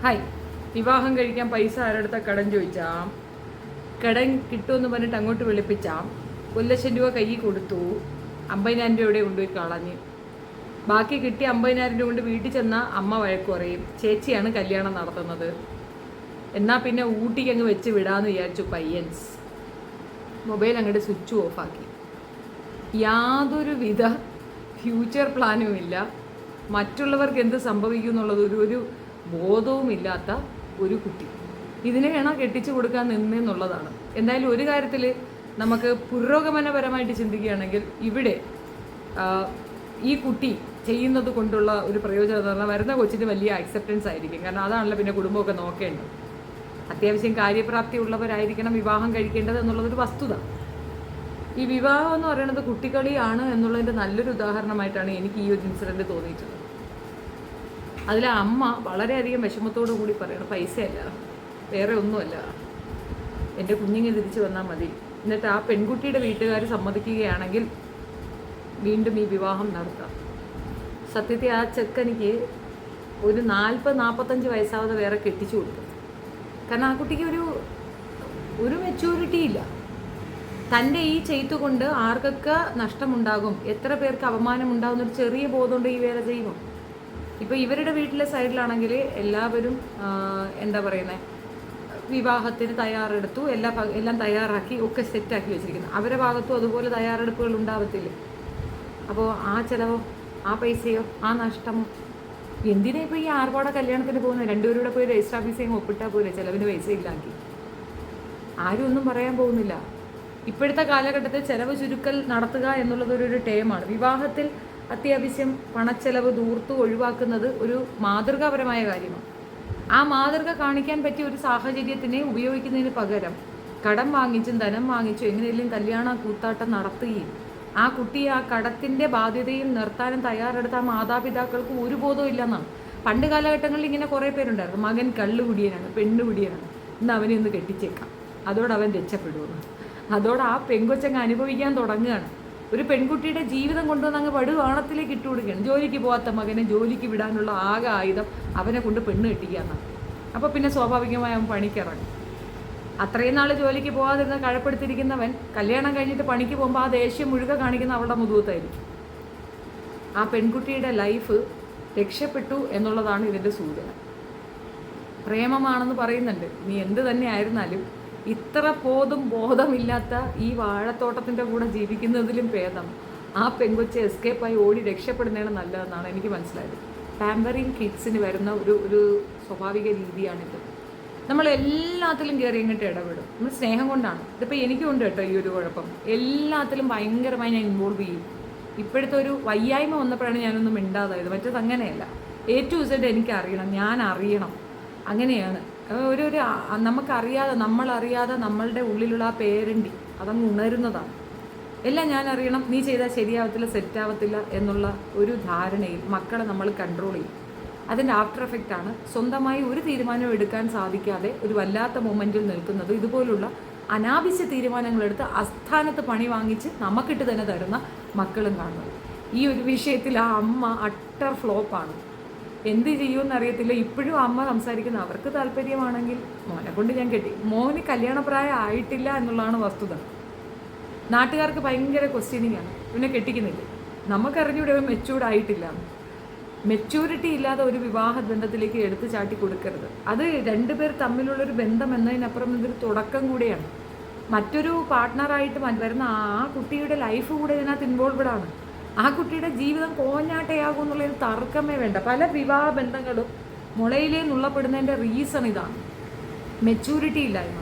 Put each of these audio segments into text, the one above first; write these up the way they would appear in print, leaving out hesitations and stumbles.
Hi. വിവാഹം കഴിക്കാൻ പൈസ ആരെടുത്ത കടം ചോദിച്ചാ, കടം കിട്ടുമെന്ന് പറഞ്ഞിട്ട് അങ്ങോട്ട് വിളിപ്പിച്ചാം, 1,00,000 രൂപ കയ്യിൽ കൊടുത്തു, 50,000 രൂപ ഇവിടെ കൊണ്ടുപോയി കളഞ്ഞ്. ബാക്കി കിട്ടി 50,000 രൂപ കൊണ്ട് വീട്ടിൽ ചെന്നാൽ അമ്മ വഴക്ക് പറയും, ചേച്ചിയാണ് കല്യാണം നടത്തുന്നത്. എന്നാൽ പിന്നെ ഊട്ടിക്ക് അങ്ങ് വെച്ച് വിടാമെന്ന് വിചാരിച്ചു പയ്യൻസ്. മൊബൈൽ അങ്ങോട്ട് സ്വിച്ച് ഓഫാക്കി. യാതൊരുവിധ ഫ്യൂച്ചർ പ്ലാനും ഇല്ല, മറ്റുള്ളവർക്ക് എന്ത് സംഭവിക്കും എന്നുള്ളത് ഒരു ബോധവുമില്ലാത്ത ഒരു കുട്ടി. ഇതിനെ വേണം കെട്ടിച്ചു കൊടുക്കാൻ നിന്നെന്നുള്ളതാണ്. എന്തായാലും ഒരു കാര്യത്തിൽ നമുക്ക് പുരോഗമനപരമായിട്ട് ചിന്തിക്കുകയാണെങ്കിൽ ഇവിടെ ഈ കുട്ടി ചെയ്യുന്നത് കൊണ്ടുള്ള ഒരു പ്രയോജനം എന്ന് പറഞ്ഞാൽ വരുന്ന കൊച്ചിന് വലിയ അക്സെപ്റ്റൻസ് ആയിരിക്കും. കാരണം അതാണല്ലോ പിന്നെ കുടുംബമൊക്കെ നോക്കേണ്ടത്. അത്യാവശ്യം കാര്യപ്രാപ്തി ഉള്ളവരായിരിക്കണം വിവാഹം കഴിക്കേണ്ടത് എന്നുള്ളതൊരു വസ്തുത. ഈ വിവാഹം എന്ന് പറയുന്നത് കുട്ടിക്കളിയാണ് എന്നുള്ളതിൻ്റെ നല്ലൊരു ഉദാഹരണമായിട്ടാണ് എനിക്ക് ഈ ഒരു ഇൻസിഡൻറ്റ് തോന്നിയിട്ടുള്ളത്. അതിൽ അമ്മ വളരെയധികം വിഷമത്തോടു കൂടി പറയണം, പൈസയല്ല, വേറെ ഒന്നുമല്ല, എൻ്റെ കുഞ്ഞിനെ തിരിച്ചു വന്നാൽ മതി. എന്നിട്ട് ആ പെൺകുട്ടിയുടെ വീട്ടുകാർ സമ്മതിക്കുകയാണെങ്കിൽ വീണ്ടും ഈ വിവാഹം നടത്താം. സത്യത്തിൽ ആ ചെക്കനിക്ക് ഒരു 40-45 വയസ്സാവാതെ വേറെ കെട്ടിച്ചു കൊടുക്കും. കാരണം ആ കുട്ടിക്ക് ഒരു മെച്യൂരിറ്റി ഇല്ല. തൻ്റെ ഈ ചെയ്തുകൊണ്ട് ആർക്കൊക്കെ നഷ്ടമുണ്ടാകും, എത്ര പേർക്ക് അപമാനം ഉണ്ടാകുന്നൊരു ചെറിയ ബോധമുണ്ട് ഈ വേല ചെയ്യുമ്പോൾ. ഇപ്പോൾ ഇവരുടെ വീട്ടിലെ സൈഡിലാണെങ്കിൽ എല്ലാവരും എന്താ പറയുന്നത്, വിവാഹത്തിന് തയ്യാറെടുത്തു, എല്ലാം തയ്യാറാക്കി ഒക്കെ സെറ്റാക്കി വെച്ചിരിക്കുന്നു. അവരുടെ ഭാഗത്തും അതുപോലെ തയ്യാറെടുപ്പുകൾ ഉണ്ടാവത്തില്ല. അപ്പോൾ ആ ചിലവോ, ആ പൈസയോ, ആ നഷ്ടമോ എന്തിനാ ഇപ്പോൾ ഈ ആർഭാട കല്യാണത്തിന് പോകുന്നത്? രണ്ടുപേരുടെ പോയി രജിസ്റ്റർ ഓഫീസിൽ ഒപ്പിട്ടാൽ പോലെ ചിലവിന് പൈസ ഇല്ലാക്കി. ആരും ഒന്നും പറയാൻ പോകുന്നില്ല. ഇപ്പോഴത്തെ കാലഘട്ടത്തിൽ ചിലവ് ചുരുക്കൽ നടത്തുക എന്നുള്ളതൊരു ടേമാണ്. വിവാഹത്തിൽ അത്യാവശ്യം പണച്ചെലവ് ദൂർത്ത് ഒഴിവാക്കുന്നത് ഒരു മാതൃകാപരമായ കാര്യമാണ്. ആ മാതൃക കാണിക്കാൻ പറ്റിയ ഒരു സാഹചര്യത്തിനെ ഉപയോഗിക്കുന്നതിന് പകരം കടം വാങ്ങിച്ചും ധനം വാങ്ങിച്ചും എങ്ങനെയെങ്കിലും കല്യാണ കൂത്താട്ടം നടത്തുകയും ആ കുട്ടിയെ ആ കടത്തിൻ്റെ ബാധ്യതയിൽ നിർത്താനും തയ്യാറെടുത്ത ആ മാതാപിതാക്കൾക്ക് ഒരു ബോധവും ഇല്ലെന്നാണ്. പണ്ട് കാലഘട്ടങ്ങളിൽ ഇങ്ങനെ കുറേ പേരുണ്ടായിരുന്നു, മകൻ കള്ളുകുടിയനാണ്, പെണ്ണുകുടിയനാണ്, ഇന്ന് അവനെ ഒന്ന് കെട്ടിച്ചേക്കാം, അതോടെ അവൻ രക്ഷപ്പെടുമെന്ന്. അതോടെ ആ പെൺകൊച്ചങ്ങ് അനുഭവിക്കാൻ തുടങ്ങുകയാണ്. ഒരു പെൺകുട്ടിയുടെ ജീവിതം കൊണ്ടുവന്ന് അങ്ങ് പടുവാണത്തിലേക്ക് ഇട്ട് കൊടുക്കുകയാണ്. ജോലിക്ക് പോകാത്ത മകനെ ജോലിക്ക് വിടാനുള്ള ആകെ ആയുധം അവനെ കൊണ്ട് പെണ്ണ് കെട്ടിക്കാന്നാണ്. അപ്പോൾ പിന്നെ സ്വാഭാവികമായി അവൻ പണിക്കിറങ്ങും. അത്രയും നാൾ ജോലിക്ക് പോകാതിരുന്ന കഴപ്പെടുത്തിരിക്കുന്നവൻ കല്യാണം കഴിഞ്ഞിട്ട് പണിക്ക് പോകുമ്പോൾ ആ ദേഷ്യം മുഴുക കാണിക്കുന്ന അവളുടെ മുതുകത്തായിരിക്കും. ആ പെൺകുട്ടിയുടെ ലൈഫ് രക്ഷപ്പെട്ടു എന്നുള്ളതാണ് ഇതിൻ്റെ സൂചന. പ്രേമമാണെന്ന് പറയുന്നുണ്ട്. നീ എന്ത് തന്നെ ആയിരുന്നാലും ഇത്ര ബോധമില്ലാത്ത ഈ വാഴത്തോട്ടത്തിൻ്റെ കൂടെ ജീവിക്കുന്നതിലും ഭേദം ആ പെൺകൊച്ച് എസ്കേപ്പായി ഓടി രക്ഷപ്പെടുന്നതാണ് നല്ലതെന്നാണ് എനിക്ക് മനസ്സിലായത്. പാമ്പറിങ് കിഡ്സിന് വരുന്ന ഒരു സ്വാഭാവിക രീതിയാണിത്. നമ്മൾ എല്ലാത്തിലും കയറി ഇങ്ങോട്ട് ഇടപെടും. നമ്മൾ സ്നേഹം കൊണ്ടാണ്. ഇതിപ്പോൾ എനിക്കും ഉണ്ട് കേട്ടോ ഈ ഒരു കുഴപ്പം. എല്ലാത്തിലും ഭയങ്കരമായി ഞാൻ ഇൻവോൾവ് ചെയ്യും. ഇപ്പോഴത്തെ ഒരു വയ്യായ്മ വന്നപ്പോഴാണ് ഞാനൊന്നും മിണ്ടാതായത്. മറ്റേത് അങ്ങനെയല്ല. A to Z എനിക്ക് അറിയണം, ഞാൻ അറിയണം. അങ്ങനെയാണ് ഒരു നമുക്കറിയാതെ, നമ്മളറിയാതെ നമ്മളുടെ ഉള്ളിലുള്ള ആ പേരൻറ്റി അതങ്ങ് ഉണരുന്നതാണ്. എല്ലാം ഞാൻ അറിയണം, നീ ചെയ്താൽ ശരിയാവത്തില്ല, സെറ്റാവത്തില്ല എന്നുള്ള ഒരു ധാരണയിൽ മക്കളെ നമ്മൾ കൺട്രോൾ ചെയ്യും. അതിൻ്റെ ആഫ്റ്റർ എഫക്റ്റാണ് സ്വന്തമായി ഒരു തീരുമാനവും എടുക്കാൻ സാധിക്കാതെ ഒരു വല്ലാത്ത മൊമെൻറ്റിൽ നിൽക്കുന്നത്. ഇതുപോലുള്ള അനാവശ്യ തീരുമാനങ്ങളെടുത്ത് അസ്ഥാനത്ത് പണി വാങ്ങിച്ച് നമുക്കിട്ട് തന്നെ തരുന്ന മക്കളും കാണുന്നത്. ഈ ഒരു വിഷയത്തിൽ ആ അമ്മ അട്ടർ ഫ്ലോപ്പാണ്. എന്ത് ചെയ്യുമെന്ന് അറിയത്തില്ല. ഇപ്പോഴും അമ്മ സംസാരിക്കുന്ന അവർക്ക് താല്പര്യമാണെങ്കിൽ മോനെ കൊണ്ട് ഞാൻ കെട്ടി. മോന് കല്യാണപ്രായം ആയിട്ടില്ല എന്നുള്ളതാണ് വസ്തുത. നാട്ടുകാർക്ക് ഭയങ്കര ക്വസ്റ്റ്യനിങ് ആണ്, പിന്നെ കെട്ടിക്കുന്നില്ല. നമുക്കറിഞ്ഞൂടെ മെച്ചൂർഡ് ആയിട്ടില്ല. മെച്യൂരിറ്റി ഇല്ലാതെ ഒരു വിവാഹ ബന്ധത്തിലേക്ക് എടുത്തു ചാട്ടി കൊടുക്കരുത്. അത് രണ്ടുപേർ തമ്മിലുള്ളൊരു ബന്ധം എന്നതിനപ്പുറം ഇതൊരു തുടക്കം കൂടെയാണ്. മറ്റൊരു പാർട്ട്ണറായിട്ട് വരുന്ന ആ കുട്ടിയുടെ ലൈഫ് കൂടെ ഇതിനകത്ത് ഇൻവോൾവഡ് ആണ്. ആ കുട്ടിയുടെ ജീവിതം കോഞ്ഞാട്ടയാകും എന്നുള്ളതിന് തർക്കമേ വേണ്ട. പല വിവാഹ ബന്ധങ്ങളും മുളയിലേ നുള്ളപ്പെടുന്നതിൻ്റെ റീസൺ ഇതാണ്. മെച്യൂരിറ്റി ഇല്ലായ്മ,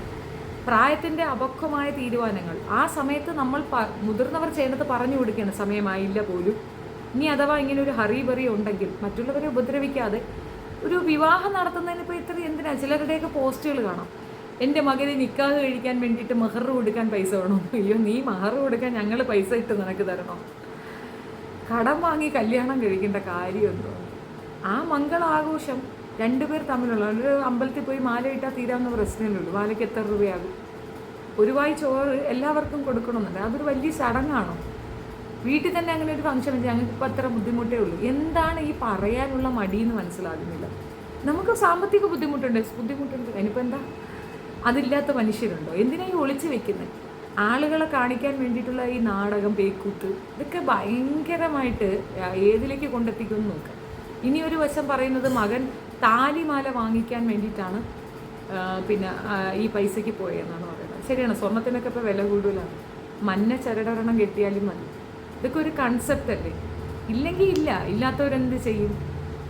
പ്രായത്തിൻ്റെ അപക്വമായ തീരുമാനങ്ങൾ. ആ സമയത്ത് നമ്മൾ മുതിർന്നവർ ചെയ്യേണ്ടത് പറഞ്ഞു കൊടുക്കുകയാണ്, സമയമായില്ല പോലും. ഇനി അഥവാ ഇങ്ങനെ ഒരു ഹറിബറി ഉണ്ടെങ്കിൽ മറ്റുള്ളവരെ ഉപദ്രവിക്കാതെ ഒരു വിവാഹം നടത്തുന്നതിന് ഇപ്പോൾ ഇത്ര എന്തിനാണ്? ചിലരുടെയൊക്കെ പോസ്റ്റുകൾ കാണാം, എൻ്റെ മകനെ നിക്കാഹ് കഴിക്കാൻ വേണ്ടിയിട്ട് മഹർ കൊടുക്കാൻ പൈസ വേണോ? അയ്യോ, നീ മഹർ കൊടുക്കാൻ ഞങ്ങൾ പൈസ ഇട്ട് നിനക്ക് തരണോ? കടം വാങ്ങി കല്യാണം കഴിക്കേണ്ട കാര്യമുണ്ടോ? ആ മംഗളാഘോഷം രണ്ടുപേർ തമ്മിലുള്ള ഒരു അമ്പലത്തിൽ പോയി മാല ഇട്ടാൽ തീരാവുന്ന പ്രശ്നമേ. മാലയ്ക്ക് എത്ര രൂപയാകും? ഒരു വായി ചോറ് എല്ലാവർക്കും കൊടുക്കണമെന്നുണ്ട്. അതൊരു വലിയ ചടങ്ങാണോ? വീട്ടിൽ തന്നെ അങ്ങനെ ഒരു ഫംഗ്ഷൻ വെച്ചാൽ ഞങ്ങൾക്ക് ഇപ്പോൾ അത്ര ബുദ്ധിമുട്ടേ ഉള്ളൂ. എന്താണ് ഈ പറയാനുള്ള മടിയെന്ന് മനസ്സിലാകുന്നില്ല. നമുക്ക് സാമ്പത്തിക ബുദ്ധിമുട്ടുണ്ട്, അതിനിപ്പോൾ എന്താ? അതില്ലാത്ത മനുഷ്യരുണ്ടോ? എന്തിനാ ഈ ഒളിച്ചു വെക്കുന്നത്? ആളുകളെ കാണിക്കാൻ വേണ്ടിയിട്ടുള്ള ഈ നാടകം, പേക്കൂത്ത്, ഇതൊക്കെ ഭയങ്കരമായിട്ട് ഏതിലേക്ക് കൊണ്ടെത്തിക്കുമെന്ന് നോക്കുക. ഇനി ഒരു വശം പറയുന്നത് മകൻ താലിമാല വാങ്ങിക്കാൻ വേണ്ടിയിട്ടാണ് പിന്നെ ഈ പൈസയ്ക്ക് പോയെന്നാണ് പറയുന്നത്. ശരിയാണ്, സ്വർണത്തിനൊക്കെ ഇപ്പോൾ വില കൂടുതലാണ്. മഞ്ഞ ചരടൊരെണ്ണം കെട്ടിയാലും മതി. ഇതൊക്കെ ഒരു കൺസെപ്റ്റ് അല്ലേ? ഇല്ലെങ്കിൽ ഇല്ല, ഇല്ലാത്തവരെന്ത് ചെയ്യും?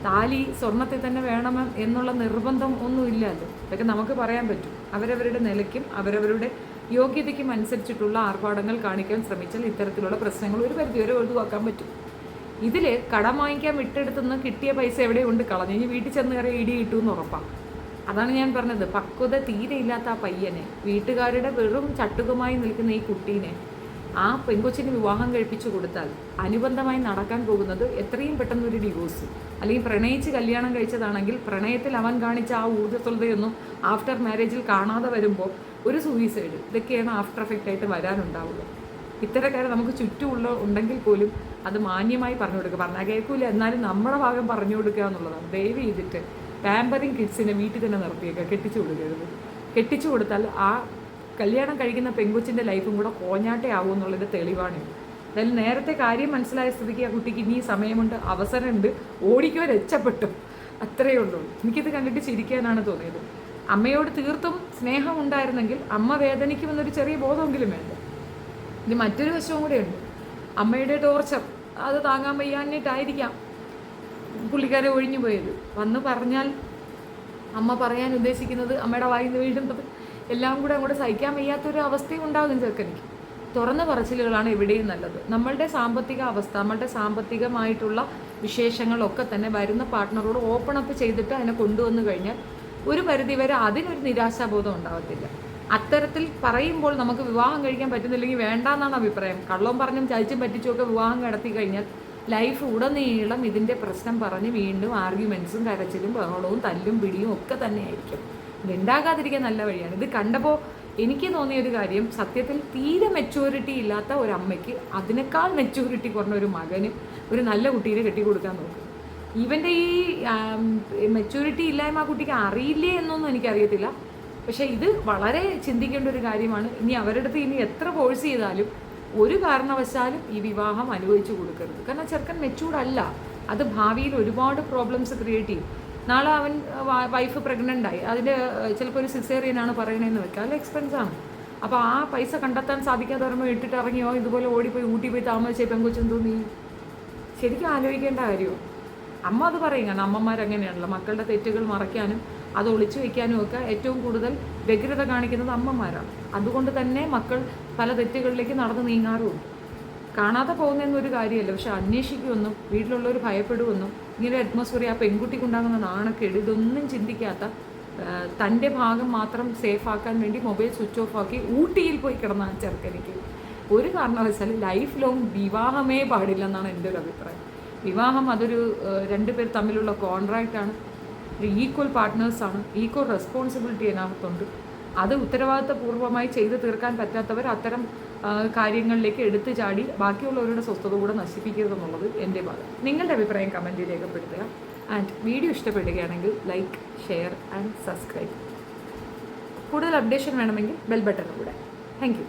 താലി സ്വർണത്തിൽ തന്നെ വേണം എന്നുള്ള നിർബന്ധം ഒന്നും ഇല്ലല്ലോ. ഇതൊക്കെ നമുക്ക് പറയാൻ പറ്റും. അവരവരുടെ നിലയ്ക്കും അവരവരുടെ യോഗ്യതയ്ക്കും അനുസരിച്ചിട്ടുള്ള ആർഭാടങ്ങൾ കാണിക്കാൻ ശ്രമിച്ചാൽ ഇത്തരത്തിലുള്ള പ്രശ്നങ്ങൾ ഒരു പരിധിവരെ ഒഴിവാക്കാൻ പറ്റും. ഇതിൽ കടം വാങ്ങിക്കാൻ വിട്ടെടുത്തുനിന്ന് കിട്ടിയ പൈസ എവിടെ കൊണ്ട് കളഞ്ഞു, ഇനി വീട്ടിൽ ചെന്ന് കയറി ഇടി കിട്ടുമെന്ന് ഉറപ്പാണ്. അതാണ് ഞാൻ പറഞ്ഞത്, പക്വത തീരെ ഇല്ലാത്ത ആ പയ്യനെ, വീട്ടുകാരുടെ വെറും ചട്ടുകമായി നിൽക്കുന്ന ഈ കുട്ടീനെ ആ പെൺകൊച്ചിന് വിവാഹം കഴിപ്പിച്ചു കൊടുത്താൽ അനുബന്ധമായി നടക്കാൻ പോകുന്നത് എത്രയും പെട്ടെന്ന് ഒരു ഡിവോഴ്സ്, അല്ലെങ്കിൽ പ്രണയിച്ച് കല്യാണം കഴിച്ചതാണെങ്കിൽ പ്രണയത്തിൽ അവൻ കാണിച്ച ആ ഊർജ്ജസ്വലതയൊന്നും ആഫ്റ്റർ മാരേജിൽ കാണാതെ വരുമ്പോൾ ഒരു സൂയിസൈഡ്, ഇതൊക്കെയാണ് ആഫ്റ്റർ എഫക്റ്റ് ആയിട്ട് വരാനുണ്ടാവുക. ഇത്തരക്കാരെ നമുക്ക് ചുറ്റുമുള്ള ഉണ്ടെങ്കിൽ പോലും അത് മാന്യമായി പറഞ്ഞു കൊടുക്കുക. പറഞ്ഞാൽ കേൾക്കൂല, എന്നാലും നമ്മുടെ ഭാഗം പറഞ്ഞു കൊടുക്കുക എന്നുള്ളതാണ്. ദയവ് ചെയ്തിട്ട് പാമ്പറിങ് കിഡ്സിനെ വീട്ടിൽ തന്നെ നിർത്തിയേക്കുക, കെട്ടിച്ചു കൊടുക്കരുത്. കെട്ടിച്ചു കൊടുത്താൽ ആ കല്യാണം കഴിക്കുന്ന പെൺകൊച്ചിൻ്റെ ലൈഫും കൂടെ കോഞ്ഞാട്ടേ ആവും എന്നുള്ളൊരു തെളിവാണ്. എന്തായാലും നേരത്തെ കാര്യം മനസ്സിലായ സ്ഥിതിക്ക് ആ കുട്ടിക്ക് ഇനി സമയമുണ്ട്, അവസരമുണ്ട്, ഓടിക്കോ, രക്ഷപ്പെട്ടു, അത്രയേ ഉള്ളൂ. എനിക്കിത് കണ്ടിട്ട് ചിരിക്കാനാണ് തോന്നിയത്. അമ്മയോട് തീർത്തും സ്നേഹം ഉണ്ടായിരുന്നെങ്കിൽ അമ്മ വേദനിക്കുമെന്നൊരു ചെറിയ ബോധമെങ്കിലും വേണ്ട. ഇനി മറ്റൊരു വശവും കൂടെയുണ്ട്, അമ്മയുടെ ടോർച്ചർ അത് താങ്ങാൻ വയ്യാഞ്ഞിട്ടായിരിക്കാം പുള്ളിക്കാരെ ഒഴിഞ്ഞു പോയത്. വന്ന് പറഞ്ഞാൽ അമ്മ പറയാൻ ഉദ്ദേശിക്കുന്നത്, അമ്മയുടെ വായിൽ നിന്ന് വീഴുന്നത് എല്ലാം കൂടെ അങ്ങോട്ട് സഹിക്കാൻ വയ്യാത്തൊരു അവസ്ഥയും ഉണ്ടാകും ചെറുക്കനിക്ക്. തുറന്ന പറച്ചിലുകളാണ് എവിടെയും നല്ലത്. നമ്മളുടെ സാമ്പത്തിക അവസ്ഥ, നമ്മളുടെ സാമ്പത്തികമായിട്ടുള്ള വിശേഷങ്ങളൊക്കെ തന്നെ വരുന്ന പാർട്ട്ണറോട് ഓപ്പൺ അപ്പ് ചെയ്തിട്ട് അതിനെ കൊണ്ടുവന്നു കഴിഞ്ഞാൽ ഒരു പരിധിവരെ അതിനൊരു നിരാശാബോധം ഉണ്ടാകത്തില്ല. അത്തരത്തിൽ പറയുമ്പോൾ നമുക്ക് വിവാഹം കഴിക്കാൻ പറ്റുന്നില്ലെങ്കിൽ വേണ്ടാന്നാണ് അഭിപ്രായം. കള്ളവും പറഞ്ഞും ചതിച്ചും പറ്റിച്ചുമൊക്കെ വിവാഹം നടത്തി കഴിഞ്ഞാൽ ലൈഫ് ഉടനീളം ഇതിൻ്റെ പ്രശ്നം പറഞ്ഞ് വീണ്ടും ആർഗ്യുമെൻറ്റ്സും കരച്ചിലും ബഹളവും തല്ലും പിടിയും ഒക്കെ തന്നെയായിരിക്കും. ഇതുണ്ടാകാതിരിക്കാൻ നല്ല വഴിയാണ്. ഇത് കണ്ടപ്പോൾ എനിക്ക് തോന്നിയൊരു കാര്യം, സത്യത്തിൽ തീരെ മെച്യൂരിറ്റി ഇല്ലാത്ത ഒരമ്മയ്ക്ക് അതിനേക്കാൾ മെച്യൂരിറ്റി കുറഞ്ഞ ഒരു മകന് ഒരു നല്ല കുട്ടീനെ കെട്ടിക്കൊടുക്കാൻ നോക്കും. ഇവൻ്റെ ഈ മെച്യൂരിറ്റി ഇല്ലായ്മ ആ കുട്ടിക്ക് അറിയില്ലേ എന്നൊന്നും എനിക്കറിയത്തില്ല. പക്ഷേ ഇത് വളരെ ചിന്തിക്കേണ്ട ഒരു കാര്യമാണ്. ഇനി അവരുടെ അടുത്ത് ഇനി എത്ര ഫോഴ്സ് ചെയ്താലും ഒരു കാരണവശാലും ഈ വിവാഹം അനുഭവിച്ചു കൊടുക്കരുത്. കാരണം ചെറുക്കൻ മെച്യൂർഡ് അല്ല. അത് ഭാവിയിൽ ഒരുപാട് പ്രോബ്ലംസ് ക്രിയേറ്റ് ചെയ്യും. നാളെ അവൻ വൈഫ് പ്രഗ്നൻ്റായി, അതിൻ്റെ ചിലപ്പോൾ ഒരു സിസേറിയനാണ് പറയണതെന്ന് വെക്കുക, അത് എക്സ്പെൻസാണ്. അപ്പോൾ ആ പൈസ കണ്ടെത്താൻ സാധിക്കാതെ വരുമ്പോൾ ഇട്ടിട്ട് ഇറങ്ങിയോ ഇതുപോലെ ഓടിപ്പോയി ഊട്ടി പോയി താമസിച്ചേ പെങ്കൊച്ചെന്തോ നീ ശരിക്കും ആലോചിക്കേണ്ട കാര്യമോ? അമ്മ അത് പറയും. കാരണം അമ്മമാരങ്ങനെയാണല്ലോ, മക്കളുടെ തെറ്റുകൾ മറയ്ക്കാനും അത് ഒളിച്ചു വയ്ക്കാനും ഒക്കെ ഏറ്റവും കൂടുതൽ വ്യഗ്രത കാണിക്കുന്നത് അമ്മമാരാണ്. അതുകൊണ്ട് തന്നെ മക്കൾ പല തെറ്റുകളിലേക്ക് നടന്നു നീങ്ങാറുമുണ്ട്. കാണാതെ പോകുന്നതെന്നൊരു കാര്യമല്ല, പക്ഷെ അന്വേഷിക്കുമെന്നും വീട്ടിലുള്ളവർ ഭയപ്പെടുമെന്നും ഇങ്ങനെ അറ്റ്മോസ്ഫിയർ ആ പെൺകുട്ടിക്കുണ്ടാകുന്ന നാണക്കേട് ഇതൊന്നും ചിന്തിക്കാത്ത, തൻ്റെ ഭാഗം മാത്രം സേഫാക്കാൻ വേണ്ടി മൊബൈൽ സ്വിച്ച് ഓഫ് ആക്കി ഊട്ടിയിൽ പോയി കിടന്ന ആ ചെറുക്കനിക്ക് ഒരു കാരണവശാലും ലൈഫ് ലോങ് വിവാഹമേ പാടില്ലെന്നാണ് എൻ്റെ ഒരു അഭിപ്രായം. വിവാഹം അതൊരു രണ്ടുപേർ തമ്മിലുള്ള കോൺട്രാക്റ്റാണ്, ഒരു ഈക്വൽ പാർട്ട്നേഴ്സാണ്, ഈക്വൽ റെസ്പോൺസിബിലിറ്റി അതിനകത്തുണ്ട്. അത് ഉത്തരവാദിത്തപൂർവ്വമായി ചെയ്തു തീർക്കാൻ പറ്റാത്തവർ അത്തരം കാര്യങ്ങളിലേക്ക് എടുത്തു ചാടി ബാക്കിയുള്ളവരുടെ സ്വസ്ഥത കൂടെ നശിപ്പിക്കരുതെന്നുള്ളത് എൻ്റെ ഭാഗം. നിങ്ങളുടെ അഭിപ്രായം കമൻറ്റിൽ രേഖപ്പെടുത്തുക. ആൻഡ് വീഡിയോ ഇഷ്ടപ്പെടുകയാണെങ്കിൽ ലൈക്ക്, ഷെയർ ആൻഡ് സബ്സ്ക്രൈബ്. കൂടുതൽ അപ്ഡേഷൻ വേണമെങ്കിൽ ബെൽ ബട്ടൺ കൂടെ. Thank you.